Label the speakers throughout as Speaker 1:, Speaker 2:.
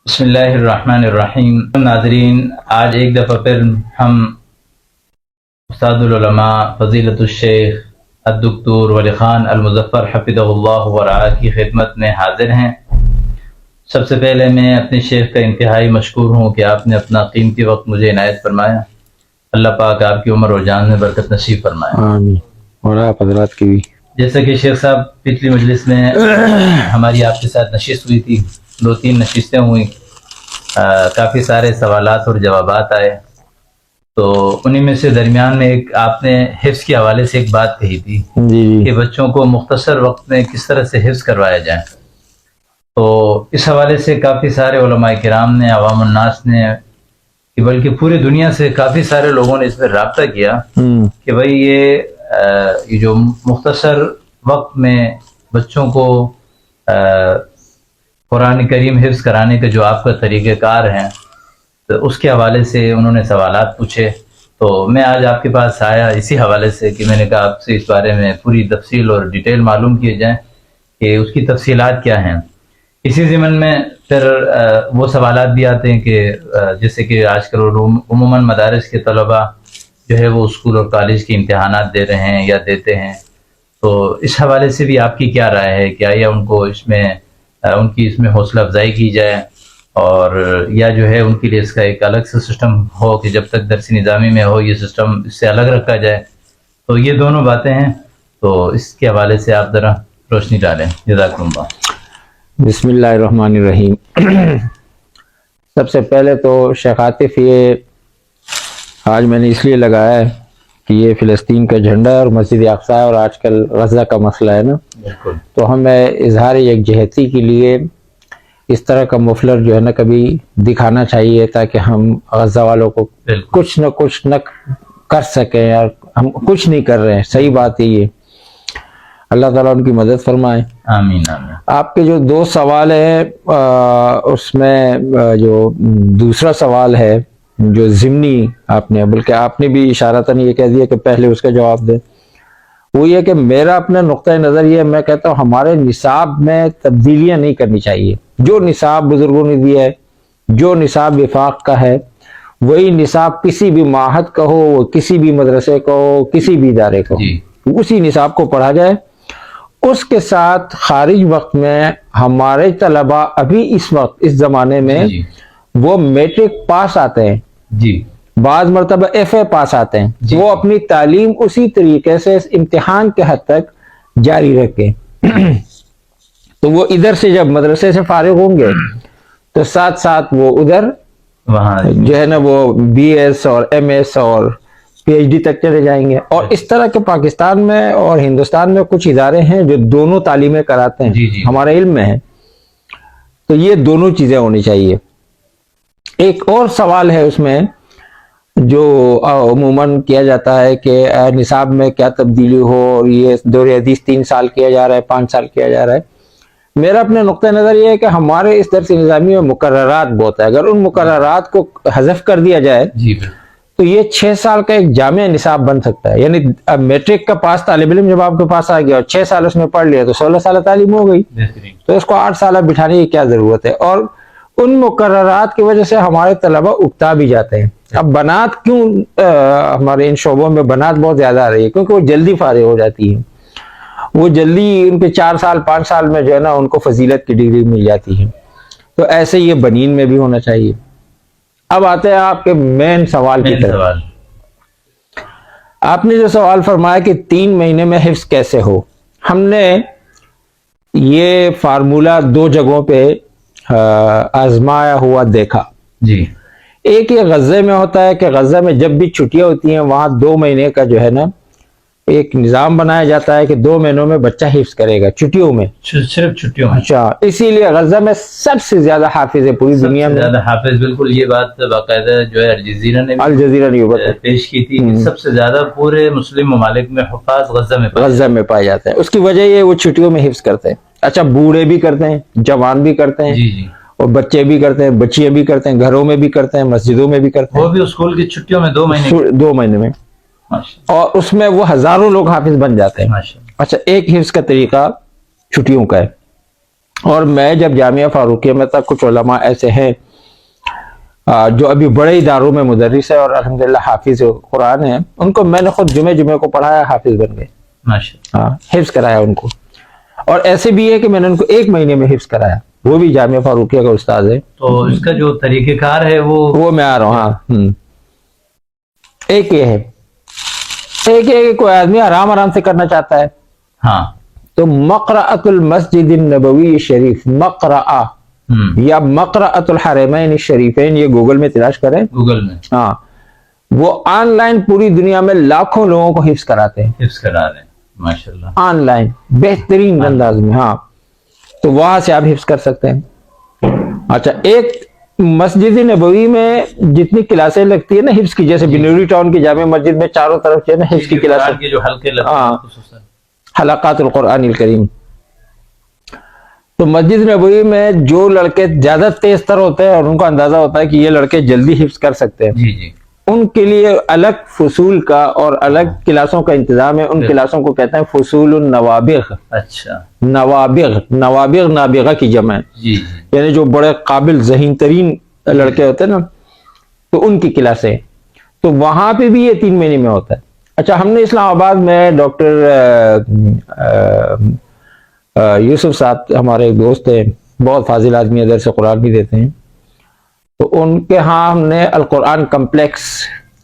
Speaker 1: بسم اللہ الرحمن الرحیم. ناظرین، آج ایک دفعہ پھر ہم استاد العلماء فضیلت الشیخ الدکتور ولی خان المظفر حفظہ اللہ ورعاہ کی خدمت میں حاضر ہیں. سب سے پہلے میں اپنے شیخ کا انتہائی مشکور ہوں کہ آپ نے اپنا قیمتی وقت مجھے عنایت فرمایا. اللہ پاک آپ کی عمر و جان میں برکت نصیب فرمائے.
Speaker 2: آمین. اور آپ حضرات کی بھی.
Speaker 1: جیسا کہ شیخ صاحب پچھلی مجلس میں ہماری آپ کے ساتھ نشست ہوئی تھی، 2-3 نشستیں ہوئیں، کافی سارے سوالات اور جوابات آئے. تو انہی میں سے درمیان میں ایک آپ نے حفظ کے حوالے سے ایک بات کہی تھی کہ بچوں کو مختصر وقت میں کس طرح سے حفظ کروایا جائے. تو اس حوالے سے کافی سارے علماء کرام نے، عوام الناس نے، کہ بلکہ پوری دنیا سے کافی سارے لوگوں نے اس پر رابطہ کیا کہ بھائی یہ جو مختصر وقت میں بچوں کو قرآن کریم حفظ کرانے کا جو آپ کا طریقہ کار ہے، تو اس کے حوالے سے انہوں نے سوالات پوچھے. تو میں آج آپ کے پاس آیا اسی حوالے سے کہ میں نے کہا آپ سے اس بارے میں پوری تفصیل اور ڈیٹیل معلوم کیے جائیں کہ اس کی تفصیلات کیا ہیں. اسی ضمن میں پھر وہ سوالات بھی آتے ہیں کہ جیسے کہ آج کل عموماً مدارس کے طلباء جو ہے وہ اسکول اور کالج کے امتحانات دے رہے ہیں یا دیتے ہیں. تو اس حوالے سے بھی آپ کی کیا رائے ہے کہ آیا ان کو ان کی اس میں حوصلہ افزائی کی جائے، اور یا جو ہے ان کے لیے اس کا ایک الگ سے سسٹم ہو کہ جب تک درسی نظامی میں ہو یہ سسٹم اس سے الگ رکھا جائے. تو یہ دونوں باتیں ہیں، تو اس کے حوالے سے آپ ذرا روشنی ڈالیں. جزاکم اللہ.
Speaker 2: بسم اللہ الرحمن الرحیم. سب سے پہلے تو شیخ عاطف، یہ آج میں نے اس لیے لگایا ہے کہ یہ فلسطین کا جھنڈا ہے اور مسجد اقصی اور آج کل غزہ کا مسئلہ ہے نا.
Speaker 1: بالکل.
Speaker 2: تو ہمیں اظہار یکجہتی کے لیے اس طرح کا مفلر جو ہے نا کبھی دکھانا چاہیے تاکہ ہم غزہ والوں کو کچھ نہ کر سکیں، اور ہم کچھ نہیں کر رہے ہیں. صحیح بات ہے یہ. اللہ تعالیٰ ان کی مدد فرمائے.
Speaker 1: آمین آمین. آپ
Speaker 2: کے جو 2 سوال ہیں اس میں جو دوسرا سوال ہے جو ضمنی آپ نے، بلکہ آپ نے بھی اشارتاً یہ کہہ دیا کہ پہلے اس کا جواب دیں، وہ یہ کہ میرا اپنا نقطہ نظر یہ، میں کہتا ہوں ہمارے نصاب میں تبدیلیاں نہیں کرنی چاہیے. جو نصاب بزرگوں نے دیا ہے، جو نصاب وفاق کا ہے، وہی نصاب کسی بھی معہد کا ہو، وہ کسی بھی مدرسے کا ہو، کسی بھی ادارے کا ہو، اسی نصاب کو پڑھا جائے. اس کے ساتھ خارج وقت میں ہمارے طلباء ابھی اس وقت اس زمانے میں وہ میٹرک پاس آتے ہیں، بعض مرتبہ ایف اے پاس آتے ہیں، وہ اپنی تعلیم اسی طریقے سے اس امتحان کے حد تک جاری رکھیں. تو وہ ادھر سے جب مدرسے سے فارغ ہوں گے تو ساتھ ساتھ وہ ادھر وہاں جو ہے نا وہ بی ایس اور ایم ایس اور پی ایچ ڈی تک چلے جائیں گے. اور اس طرح کے پاکستان میں اور ہندوستان میں کچھ ادارے ہیں جو دونوں تعلیمیں کراتے ہیں، ہمارے علم میں ہے. تو یہ دونوں چیزیں ہونی چاہیے. ایک اور سوال ہے اس میں جو عموماً کیا جاتا ہے کہ نصاب میں کیا تبدیلی ہو، اور یہ دور حدیث 3 سال کیا جا رہا ہے، 5 سال کیا جا رہا ہے. میرا اپنے نقطہ نظر یہ ہے کہ ہمارے اس درس نظامی میں مقررات بہت ہے. اگر ان مقررات کو حذف کر دیا جائے تو یہ 6 سال کا ایک جامع نصاب بن سکتا ہے. یعنی اب میٹرک کا پاس طالب علم جب آپ کے پاس آ گیا اور 6 سال اس میں پڑھ لیا تو 16 سال تعلیم ہو گئی. تو اس کو 8 سال بٹھانے کی کیا ضرورت ہے؟ اور ان مقررات کی وجہ سے ہمارے طلبہ اکتا بھی جاتے ہیں. اب بنات کیوں ہمارے ان شعبوں میں بنات بہت زیادہ آ رہی ہے؟ کیونکہ وہ جلدی فارغ ہو جاتی ہیں، وہ جلدی ان کے 4 سال 5 سال میں جو ہے نا ان کو فضیلت کی ڈگری مل جاتی ہے. تو ایسے یہ بنین میں بھی ہونا چاہیے. اب آتے ہیں آپ کے مین سوال کی طرف. آپ نے جو سوال فرمایا کہ 3 مہینے میں حفظ کیسے ہو، ہم نے یہ فارمولہ 2 جگہوں پہ آزمایا ہوا دیکھا. ایک یہ غزے میں ہوتا ہے کہ غزہ میں جب بھی چھٹیاں ہوتی ہیں وہاں 2 مہینے کا جو ہے نا ایک نظام بنایا جاتا ہے کہ 2 مہینوں میں بچہ حفظ کرے گا، چھٹیوں میں، صرف چھٹیوں میں. اچھا، اسی لیے غزہ میں سب سے زیادہ حافظ ہے پوری دنیا میں. زیادہ
Speaker 1: حافظ، بالکل. یہ بات باقاعدہ جو ہے الجزیرہ نے پیش کی تھی کہ سب سے زیادہ پورے مسلم ممالک میں حفاظ غزہ میں
Speaker 2: پائے جاتے ہیں. اس کی وجہ یہ وہ چھٹیوں میں حفظ کرتے ہیں. اچھا، بوڑھے بھی کرتے ہیں، جوان بھی کرتے ہیں، اور بچے بھی کرتے ہیں، بچیاں بھی کرتے ہیں، گھروں میں بھی کرتے ہیں، مسجدوں میں بھی کرتے ہیں.
Speaker 1: وہ بھی اسکول کی چھٹیوں میں
Speaker 2: 2 مہینے میں، اور اس میں وہ ہزاروں لوگ حافظ بن جاتے ہیں. اچھا، ایک حفظ کا طریقہ چھٹیوں کا ہے. اور میں جب جامعہ فاروقیہ میں تھا، کچھ علماء ایسے ہیں جو ابھی بڑے اداروں میں مدرس ہے اور الحمدللہ حافظ قرآن ہے، ان کو میں نے خود جمعے کو پڑھایا، حافظ بن گئے،
Speaker 1: ماشاء
Speaker 2: حفظ کرایا ان کو. اور ایسے بھی ہے کہ میں نے ان کو 1 مہینے میں حفظ کرایا، وہ بھی جامعہ فاروقیہ کا استاد ہے.
Speaker 1: تو اس کا جو طریقہ کار ہے وہ
Speaker 2: میں آ رہا ہوں. ہاں، ایک یہ ہے، ایک یہ کہ کوئی آدمی آرام سے کرنا چاہتا ہے
Speaker 1: ہاں
Speaker 2: تو مقرأۃ المسجد النبوی شریف، مقرأ یا مقرأۃ الحرمین الشریفین، یہ گوگل میں تلاش کریں،
Speaker 1: گوگل میں.
Speaker 2: ہاں، وہ آن لائن پوری دنیا میں لاکھوں لوگوں کو حفظ کراتے ہیں،
Speaker 1: حفظ کرا رہے ہیں ماشاءاللہ.
Speaker 2: آن لائن بہترین انداز میں. ہاں، تو وہاں سے آپ حفظ کر سکتے ہیں. اچھا، ایک مسجد نبوی میں جتنی کلاسیں لگتی ہیں نا حفظ کی، جیسے بنوری ٹاؤن کی جامع مسجد میں چاروں طرف جو ہے نا حفظ کی کلاسیں،
Speaker 1: قرآن کے جو حلقے لگتے ہیں خصوصاً
Speaker 2: حلقات القرآن الکریم، تو مسجد نبوی میں جو لڑکے زیادہ تیز تر ہوتے ہیں اور ان کو اندازہ ہوتا ہے کہ یہ لڑکے جلدی حفظ کر سکتے ہیں،
Speaker 1: جی جی
Speaker 2: ان کے لیے الگ فصول کا اور الگ کلاسوں کا انتظام ہے. ان کلاسوں کو کہتے ہیں فصول النوابغ.
Speaker 1: اچھا،
Speaker 2: نوابغ نابغہ کی جمع ہے،
Speaker 1: جی جی
Speaker 2: یعنی جو بڑے قابل ذہین ترین لڑکے ہوتے ہیں نا، تو ان کی کلاسیں. تو وہاں پہ بھی یہ 3 مہینے میں ہوتا ہے. اچھا، ہم نے اسلام آباد میں ڈاکٹر یوسف صاحب ہمارے ایک دوست ہیں، بہت فاضل آدمی ہے، درس قرآن بھی دیتے ہیں، تو ان کے ہاں ہم نے القرآن کمپلیکس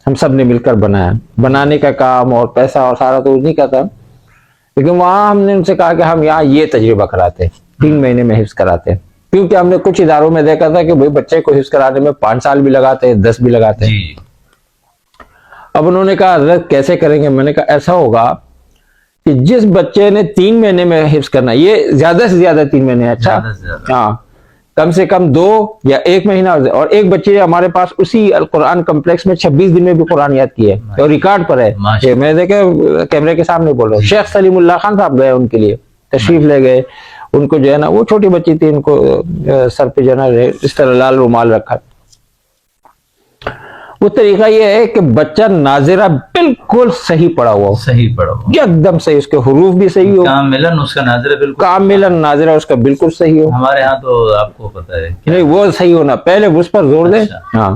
Speaker 2: ہم سب نے مل کر بنایا. بنانے کا کام اور پیسہ اور سارا تو انہی کا تھا، لیکن وہاں ہم نے ان سے کہا کہ ہم یہاں یہ تجربہ کراتے ہیں، 3 مہینے میں حفظ کراتے ہیں، کیونکہ ہم نے کچھ اداروں میں دیکھا تھا کہ بھئی بچے کو حفظ کرانے میں 5 سال بھی لگاتے ہیں، 10 بھی لگاتے ہیں.
Speaker 1: جی.
Speaker 2: اب انہوں نے کہا حضرت کیسے کریں گے؟ میں نے کہا ایسا ہوگا کہ جس بچے نے 3 مہینے میں حفظ کرنا، یہ زیادہ سے زیادہ 3 مہینے، اچھا
Speaker 1: زیادہ سے زیادہ.
Speaker 2: ہاں، کم سے کم 2 یا 1 مہینہ. اور ایک بچے ہمارے پاس اسی القرآن کمپلیکس میں 26 دن میں بھی قرآن یاد کیے اور ریکارڈ پر ہے، میں دیکھے کیمرے کے سامنے بول رہا ہوں. شیخ سلیم اللہ خان صاحب گئے ان کے لیے، تشریف لے گئے. ان کو جو ہے نا، وہ چھوٹی بچی تھی، ان کو سر پہ جو ہے نا اس طرح لال رومال رکھا. وہ طریقہ یہ ہے کہ بچہ ناظرہ بالکل صحیح پڑھا ہوا ہو،
Speaker 1: صحیح پڑھا ہو،
Speaker 2: ایک دم صحیح، اس کے حروف بھی صحیح ہو،
Speaker 1: کاملاً اس کا ناظرہ بالکل
Speaker 2: کاملاً ناظرہ اس کا بالکل صحیح ہو.
Speaker 1: ہمارے ہاں تو آپ کو پتہ ہے
Speaker 2: نہیں، وہ صحیح ہونا پہلے اس پر زور دیں. ہاں،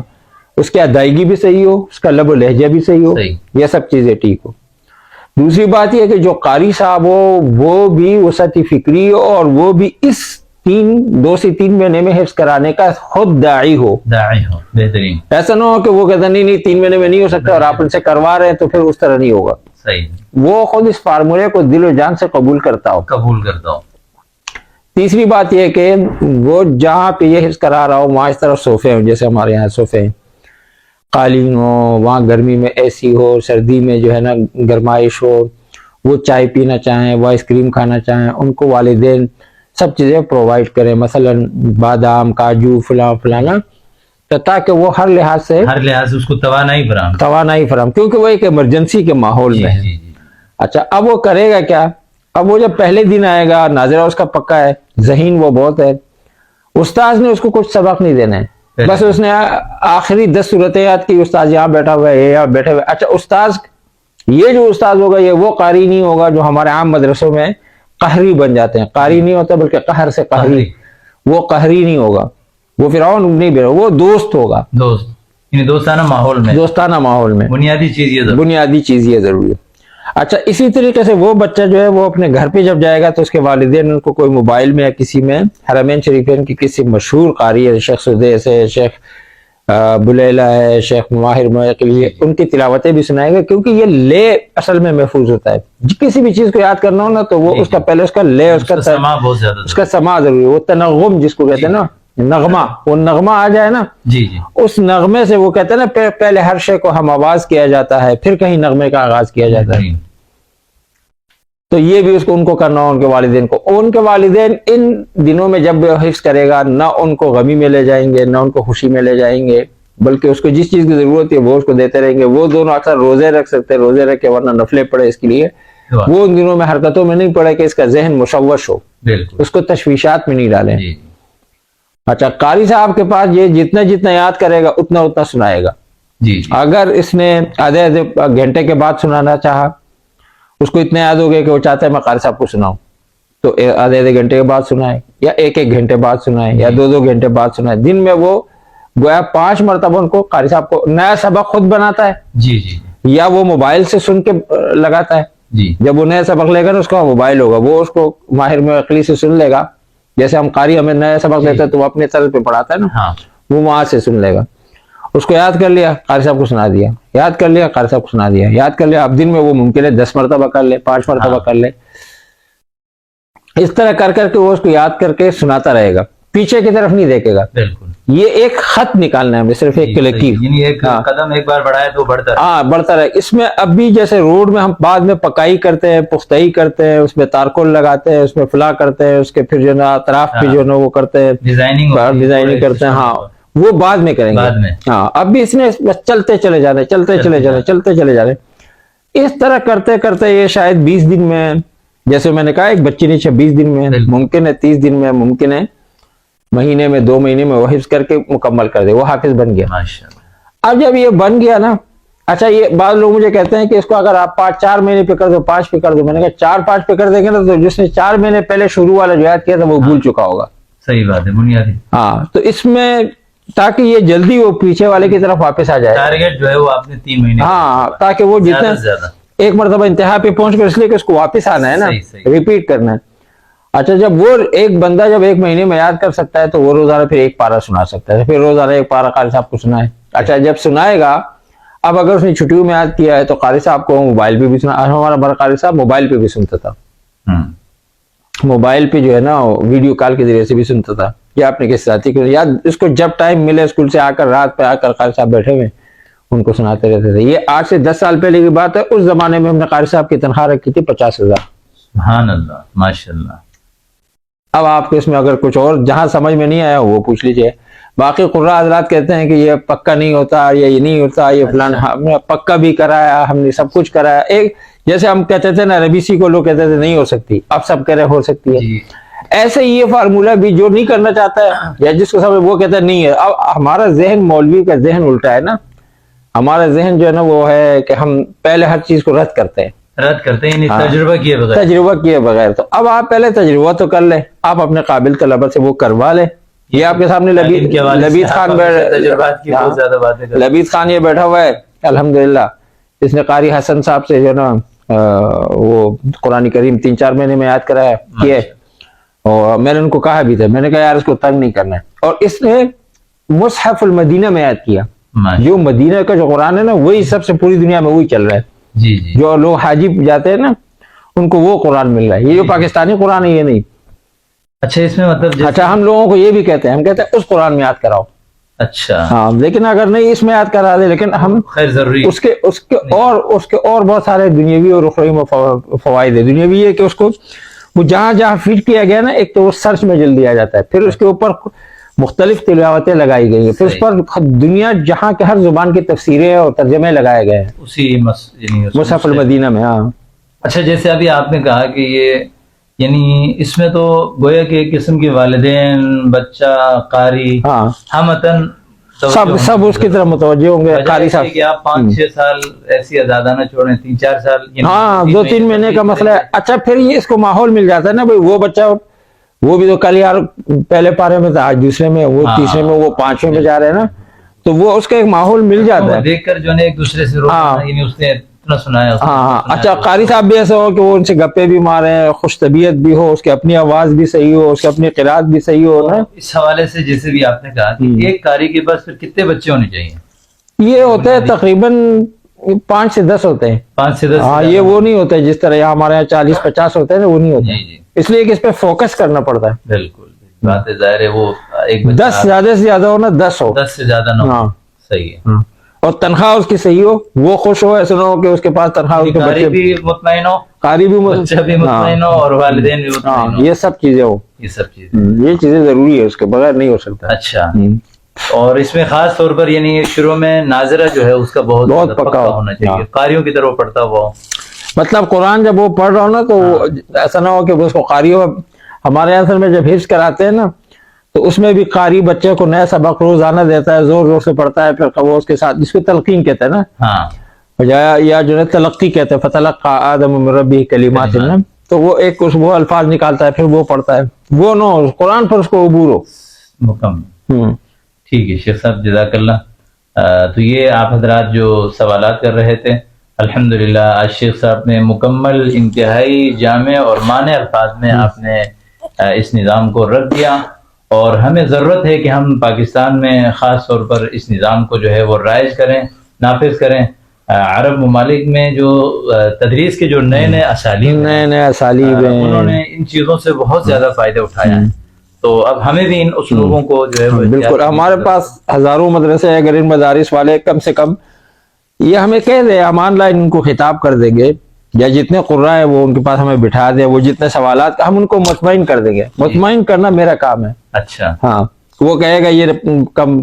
Speaker 2: اس کی ادائیگی بھی صحیح ہو، اس کا لب و لہجہ بھی صحیح ہو، یہ سب چیزیں ٹھیک ہو. دوسری بات یہ کہ جو قاری صاحب ہو وہ بھی وسعت فکری ہو اور وہ بھی اس 2 سے 3 مہینے میں حفظ کرانے کا خود داعی ہو،
Speaker 1: بہترین.
Speaker 2: ایسا نہ ہو کہ وہ کہتا نہیں 3 مہینے میں نہیں ہو سکتا اور آپ ان سے کروا رہے ہیں تو پھر اس طرح نہیں ہوگا.
Speaker 1: صحیح،
Speaker 2: وہ خود اس فارمولے کو دل و جان سے قبول کرتا ہو. تیسری بات یہ کہ وہ جہاں پہ یہ حفظ کرا رہا ہو وہاں اس طرح صوفے ہوں، جیسے ہمارے یہاں صوفے ہیں، قالین ہو، وہاں گرمی میں اے سی ہو، سردی میں جو ہے نا گرمائش ہو، وہ چائے پینا چاہیں، وہ آئس کریم کھانا چاہیں، ان کو والدین سب چیزیں پرووائڈ کریں، مثلا بادام، کاجو، فلانا، تاکہ وہ ہر لحاظ سے
Speaker 1: اس کو توانائی
Speaker 2: فراہم، کیونکہ وہ ایک ایمرجنسی کے ماحول میں ہے. اچھا، اب وہ کرے گا کیا؟ اب وہ جب پہلے دن آئے گا، ناظرہ اس کا پکا ہے، ذہین وہ بہت ہے، استاذ نے اس کو کچھ سبق نہیں دینا ہے، بس اس نے آخری 10 صورتیں یاد کی، استاذ یہاں بیٹھا ہوا ہے، یہاں بیٹھے ہوئے. اچھا، استاذ یہ جو استاذ ہوگا یہ وہ قاری نہیں ہوگا جو ہمارے عام مدرسوں میں قہری بن جاتے ہیں. قاری نہیں ہوتا بلکہ قہر سے قہری، وہ قہری نہیں ہوگا، وہ فرعون نہیں بیٹھا، وہ دوست ہوگا،
Speaker 1: دوستانہ
Speaker 2: ماحول میں. بنیادی چیز یہ ضروری ہے. اچھا، اسی طریقے سے وہ بچہ جو ہے وہ اپنے گھر پہ جب جائے گا تو اس کے والدین ان کو کوئی موبائل میں یا کسی میں حرمین شریفین کی کسی مشہور قاری ہے، شیخ سدیس ہے، شیخ بلیلہ ہے، شیخ ماہر معقلی ہے، ان کی تلاوتیں بھی سنائے گا، کیونکہ یہ لے اصل میں محفوظ ہوتا ہے. کسی بھی چیز کو یاد کرنا ہو نا تو وہ اس کا پہلے اس کا لے، اس کا سما ضروری ہے. وہ تنغم جس کو کہتے ہیں نا، نغمہ، وہ نغمہ آ جائے نا، اس نغمے سے وہ کہتے ہیں نا پہلے ہر شے کو ہم آواز کیا جاتا ہے، پھر کہیں نغمے کا آغاز کیا جاتا ہے. تو یہ بھی ان کو کرنا ہو، ان کے والدین کو. ان کے والدین ان دنوں میں جب حفظ کرے گا، نہ ان کو غمی میں لے جائیں گے نہ ان کو خوشی میں لے جائیں گے، بلکہ اس کو جس چیز کی ضرورت ہے وہ اس کو دیتے رہیں گے. وہ دونوں اکثر روزے رکھ سکتے ہیں، روزے رکھ کے ورنہ نفلیں پڑھے، اس کے لیے وہ ان دنوں میں حرکتوں میں نہیں پڑے کہ اس کا ذہن مشوش ہو، اس کو تشویشات میں نہیں ڈالیں. اچھا، قاری صاحب کے پاس یہ جتنا یاد کرے گا اتنا سنائے گا. اگر اس نے آدھے گھنٹے کے بعد سنانا چاہا، اس کو اتنا یاد ہو گیا کہ وہ چاہتا ہے میں قاری صاحب کو سناؤں، تو آدھے آدھے گھنٹے کے بعد سنائے یا ایک ایک گھنٹے بعد سنائے یا دو دو گھنٹے بعد سنائے. دن میں وہ گویا 5 مرتبہ ان کو قاری صاحب کو نیا سبق خود بناتا ہے
Speaker 1: جی جی
Speaker 2: یا وہ موبائل سے سن کے لگاتا ہے.
Speaker 1: جی
Speaker 2: جب وہ نیا سبق لے گا نا اس کا موبائل ہوگا, وہ اس کو ماہر معقلی سے سن لے گا. جیسے ہم قاری ہمیں نیا سبق دیتے ہیں تو وہ اپنے طرز پہ پڑھاتا ہے نا,
Speaker 1: ہاں
Speaker 2: وہ وہاں سے سن لے گا. اس کو یاد کر لیا, قاری صاحب کو سنا دیا, یاد کر لیا, قاری صاحب کو سنا دیا, یاد کر لیا. اب دن میں وہ ممکن ہے 10 مرتبہ کر لے, 5 مرتبہ کر لے. اس طرح کر کر کے وہ اس کو یاد کر کے سناتا رہے گا, پیچھے کی طرف نہیں دیکھے گا.
Speaker 1: بالکل,
Speaker 2: یہ ایک خط نکالنا ہے ہمیں, صرف ایک لکیر,
Speaker 1: یعنی ایک قدم ایک بار بڑھائے تو بڑھتا رہے.
Speaker 2: ہاں بڑھتا رہے. اس میں اب بھی جیسے روڈ میں ہم بعد میں پکائی کرتے ہیں, پختائی کرتے ہیں, اس میں تارکول لگاتے ہیں, اس میں فلا کرتے ہیں, اس کے پھر جو نا اطراف پہ جو نا وہ کرتے ہیں, ڈیزائننگ کرتے ہیں, ہاں وہ بعد میں کریں گے. ہاں اب بھی اس نے چلتے چلے جانے, چلتے چلے جانے, چلتے چلے جانے. اس طرح کرتے کرتے یہ شاید 20 دن میں, جیسے میں نے کہا ایک بچی نے 26 دن میں, ممکن ہے 30 دن میں, ممکن ہے مہینے میں, 2 مہینے میں وہ حفظ کر کے مکمل کر دے, وہ حافظ بن گیا. اب جب یہ بن گیا نا, اچھا یہ بعض لوگ مجھے کہتے ہیں کہ اس کو اگر آپ 4 مہینے پہ کر دو, 5 پہ کر دو. میں نے کہا 4-5 پہ کر دیں گے نا تو جس نے 4 مہینے پہلے شروع والا جو یاد کیا تھا وہ بھول چکا ہوگا.
Speaker 1: صحیح بات ہے, بنیادی.
Speaker 2: ہاں تو اس میں تاکہ یہ جلدی وہ پیچھے والے کی طرف واپس آ جائے,
Speaker 1: ٹارگیٹ جو ہے وہ آپ نے 3 مہینے,
Speaker 2: ہاں تاکہ وہ جتنا ایک مرتبہ انتہا پہ پہنچ کر, اس لیے کہ اس کو واپس آنا ہے نا, ریپیٹ کرنا ہے. اچھا جب وہ ایک بندہ جب 1 مہینے میں یاد کر سکتا ہے تو وہ روزانہ پھر 1 پارہ سنا سکتا ہے, پھر روزانہ 1 پارہ قاری صاحب کو سنائے. اچھا جب سنائے گا, اب اگر اس نے چھٹیوں میں یاد کیا ہے تو قاری صاحب کو موبائل پہ بھی سنا. ہمارا بڑا قاری صاحب موبائل پہ بھی سنتا تھا, موبائل پہ جو ہے نا ویڈیو کال کے ذریعے سے بھی سنتا تھا. یا اپنے کسی ساتھی کو یاد, اس کو جب ٹائم ملے اسکول سے آ کر, رات پہ آ کر قاری صاحب بیٹھے ہوئے ان کو سناتے رہتے تھے. یہ 8 سے 10 سال پہلے کی بات ہے. اس زمانے میں ہم نے قاری صاحب کی تنخواہ رکھی تھی 50,000.
Speaker 1: سبحان اللہ, ماشاء اللہ.
Speaker 2: اب آپ کو اس میں اگر کچھ اور جہاں سمجھ میں نہیں آیا وہ پوچھ لیجئے. باقی قراء حضرات کہتے ہیں کہ یہ پکا نہیں ہوتا, یہ نہیں ہوتا, یہ فلان. ہم نے پکا بھی کرایا, ہم نے سب کچھ کرایا. ایک جیسے ہم کہتے تھے نا ربیسی کو, لوگ کہتے تھے نہیں ہو سکتی, اب سب کہہ رہے ہو سکتی ہے. ایسے یہ فارمولہ بھی جو نہیں کرنا چاہتا ہے یا جس کو سمجھ وہ کہتا ہے نہیں ہے. اب ہمارا ذہن مولوی کا ذہن الٹا ہے نا. ہمارا ذہن جو ہے نا وہ ہے کہ ہم پہلے ہر چیز کو رد کرتے ہیں,
Speaker 1: یعنی تجربہ
Speaker 2: کیے بغیر. تو اب آپ پہلے تجربہ تو کر لیں, آپ اپنے قابل طلبہ سے وہ کروا لیں. یہ آپ کے سامنے لبید خان یہ بیٹھا ہوا ہے الحمدللہ. اس نے قاری حسن صاحب سے جو نا وہ قرآن کریم 3-4 مہینے میں یاد کرایا کیے, اور میں نے ان کو کہا بھی تھا, میں نے کہا یار اس کو تنگ نہیں کرنا ہے. اور اس نے مصحف المدینہ میں یاد کیا. جو مدینہ کا جو قرآن ہے نا وہی سب سے پوری دنیا میں وہی چل رہا ہے. جو لوگ حاجی جاتے ہیں نا ان کو وہ قرآن مل رہا ہے. یہ جو پاکستانی قرآن ہے یہ نہیں.
Speaker 1: اچھا اس میں مطلب
Speaker 2: اچھا ہم لوگوں کو یہ بھی کہتے ہیں, ہم کہتے ہیں اس قرآن میں یاد کراؤ.
Speaker 1: اچھا
Speaker 2: ہاں لیکن اگر نہیں اس میں یاد کرا دے, لیکن ہم
Speaker 1: خیر ضروری
Speaker 2: اس کے اور بہت سارے دنیاوی اور اخروی فوائد ہے. دنیاوی ہے کہ اس کو وہ جہاں جہاں فٹ کیا گیا نا, ایک تو وہ سرچ میں جلدی آ جاتا ہے, پھر اس کے اوپر مختلف تلاوتیں لگائی گئی ہیں, پھر اس پر دنیا جہاں کے ہر زبان کی تفسیریں اور ترجمے لگائے گئے ہیں
Speaker 1: اسی
Speaker 2: مصحف المدینہ میں. ہاں
Speaker 1: اچھا جیسے ابھی آپ نے کہا کہ یہ یعنی اس میں تو گویا کہ ایک قسم کے والدین, بچہ, قاری, ہمتن
Speaker 2: سب اس کی طرف متوجہ ہوں گے. قاری صاحب
Speaker 1: کہ آپ 5-6 سال ایسی آزادہ نہ چھوڑیں, 3-4 سال,
Speaker 2: ہاں 2-3 مہینے کا مسئلہ ہے. اچھا پھر یہ اس کو ماحول مل جاتا ہے نا بھائی, وہ بچہ وہ بھی تو کل یار پہلے پارے میں تھا, آج دوسرے میں, وہ تیسرے میں, وہ 5ویں میں جا رہے ہیں نا, تو وہ اس کا ایک ماحول مل جاتا ہے
Speaker 1: دیکھ کر جو ہے ایک دوسرے سے یعنی اس نے اتنا سنایا.
Speaker 2: ہاں اچھا قاری صاحب بھی ایسا ہو کہ وہ ان سے گپے بھی مارے, خوش طبیعت بھی ہو, اس کی اپنی آواز بھی صحیح ہو, اس کی اپنی قرات بھی صحیح ہو نا.
Speaker 1: اس حوالے سے جیسے بھی آپ نے کہا کہ ایک قاری کے پاس پھر کتنے بچے ہونے چاہیے؟
Speaker 2: یہ ہوتے ہیں تقریباً 5 سے 10 ہوتے ہیں.
Speaker 1: 5 سے 10.
Speaker 2: ہاں یہ وہ نہیں ہوتے جس طرح یہاں ہمارے یہاں 40-50 ہوتے ہیں, وہ نہیں ہوتے. اس لیے کہ اس پہ فوکس کرنا پڑتا ہے.
Speaker 1: بالکل بات ظاہر ہے, وہ
Speaker 2: 10 زیادہ سے زیادہ ہو نا, 10 ہو,
Speaker 1: 10 سے زیادہ نہ ہو. صحیح ہے.
Speaker 2: اور تنخواہ اس کی صحیح ہو, وہ خوش ہو, ایسا نہ ہو کہ اس کے پاس تنخواہ, اس کے بچے
Speaker 1: بھی مطمئن ہو,
Speaker 2: قاری بھی
Speaker 1: بچہ بھی مطمئن ہو, اور والدین بھی مطمئن ہو.
Speaker 2: یہ سب چیزیں ہو, یہ چیزیں ضروری ہے, اس کے بغیر نہیں ہو سکتا.
Speaker 1: اچھا اور اس میں خاص طور پر یعنی شروع میں ناظرہ جو ہے اس کا بہت پکا ہونا چاہیے, قاریوں کی طرح پڑھتا ہوا.
Speaker 2: مطلب قرآن جب وہ پڑھ رہا ہو نا تو ایسا نہ ہو کہ اس کو قاریوں, ہمارے یہاں اصل میں جب حفظ کراتے ہیں نا تو اس میں بھی قاری بچے کو نیا سبق روزانہ دیتا ہے, زور زور سے پڑھتا ہے, پھر وہ اس کے ساتھ, جس کو تلقین کہتے ہیں نا, یا جو ہے تلقی کہتے ہیں, فتلقى آدم من ربه کلمات, تو وہ ایک وہ الفاظ نکالتا ہے، پھر وہ پڑھتا ہے، وہ نو قرآن پر اس کو عبور ہو۔
Speaker 1: مکمل، ٹھیک ہے شیخ صاحب، جزاک اللہ۔ تو یہ آپ حضرات جو سوالات کر رہے تھے، الحمدللہ آج شیخ صاحب نے مکمل، انتہائی جامع اور معنی الفاظ میں آپ نے اس نظام کو رکھ دیا، اور ہمیں ضرورت ہے کہ ہم پاکستان میں خاص طور پر اس نظام کو جو ہے وہ رائج کریں، نافذ کریں۔ عرب ممالک میں جو تدریس کے جو نئے نئے اسالیب ہیں، انہوں نے ان چیزوں سے بہت زیادہ فائدہ اٹھایا ہے، تو اب ہمیں بھی ان اسلوبوں کو جو ہے وہ
Speaker 2: بالکل، ہمارے پاس ہزاروں مدرسے ہیں، اگر ان مدارس والے کم سے کم یہ ہمیں کہہ دیں، ہم آن لائن ان کو خطاب کر دیں گے، یا جتنے قراء ہیں وہ ان کے پاس ہمیں بٹھا دیں، وہ جتنے سوالات ہم ان کو مطمئن کر دیں گے، مطمئن کرنا میرا کام ہے۔
Speaker 1: اچھا،
Speaker 2: ہاں، وہ کہے گا یہ کم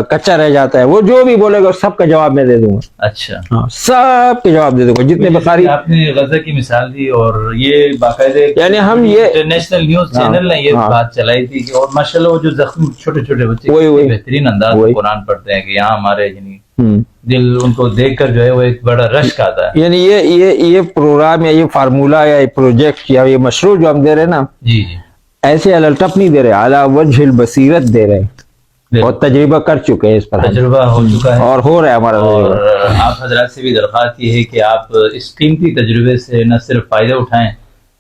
Speaker 2: کچا رہ جاتا ہے، وہ جو بھی بولے گا سب کا جواب میں دے دوں گا۔
Speaker 1: اچھا،
Speaker 2: ہاں، سب کے جواب دے دوں گا، جتنے بخاری
Speaker 1: آپ نے غزہ کی مثال دی، اور یہ باقاعدہ
Speaker 2: یعنی ہم یہ
Speaker 1: انٹرنیشنل نیوز چینل نے یہ بات چلائی تھی کہ، اور ماشاءاللہ وہ جو زخمی چھوٹے چھوٹے بچے بہترین انداز میں قرآن پڑھتے ہیں کہ یہاں ہمارے یعنی دل ان کو دیکھ کر جو ہے وہ ایک بڑا رشک آتا ہے۔
Speaker 2: یعنی یہ پروگرام یا یہ فارمولہ یا یہ پروجیکٹ یا یہ مشروع جو ہم دے رہے ہیں نا،
Speaker 1: جی جی،
Speaker 2: ایسے الٹپ نہیں دے رہے، اعلیٰ وجہ البصیرت دے رہے ہیں، اور تجربہ کر چکے ہیں، اس پر
Speaker 1: تجربہ ہو چکا ہے،
Speaker 2: اور ہو رہا ہے ہمارا
Speaker 1: اور
Speaker 2: تجربہ۔
Speaker 1: آپ حضرات سے بھی درخواست یہ ہے کہ آپ اس قیمتی تجربے سے نہ صرف فائدہ اٹھائیں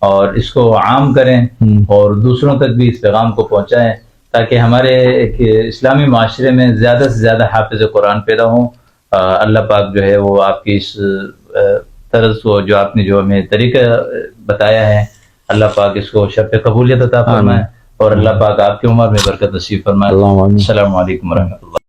Speaker 1: اور اس کو عام کریں، اور دوسروں تک بھی اس پیغام کو پہنچائیں، تاکہ ہمارے ایک اسلامی معاشرے میں زیادہ سے زیادہ حافظ قرآن پیدا ہوں۔ اللہ پاک جو ہے وہ آپ کی اس طرز کو، جو آپ نے جو ہمیں طریقہ بتایا ہے، اللہ پاک اس کو شرف قبولیت عطا فرمائے، اور اللہ پاک آپ کی عمر میں برکت نصیب فرمائے۔
Speaker 2: اللہم آمین۔
Speaker 1: السلام علیکم ورحمۃ اللہ۔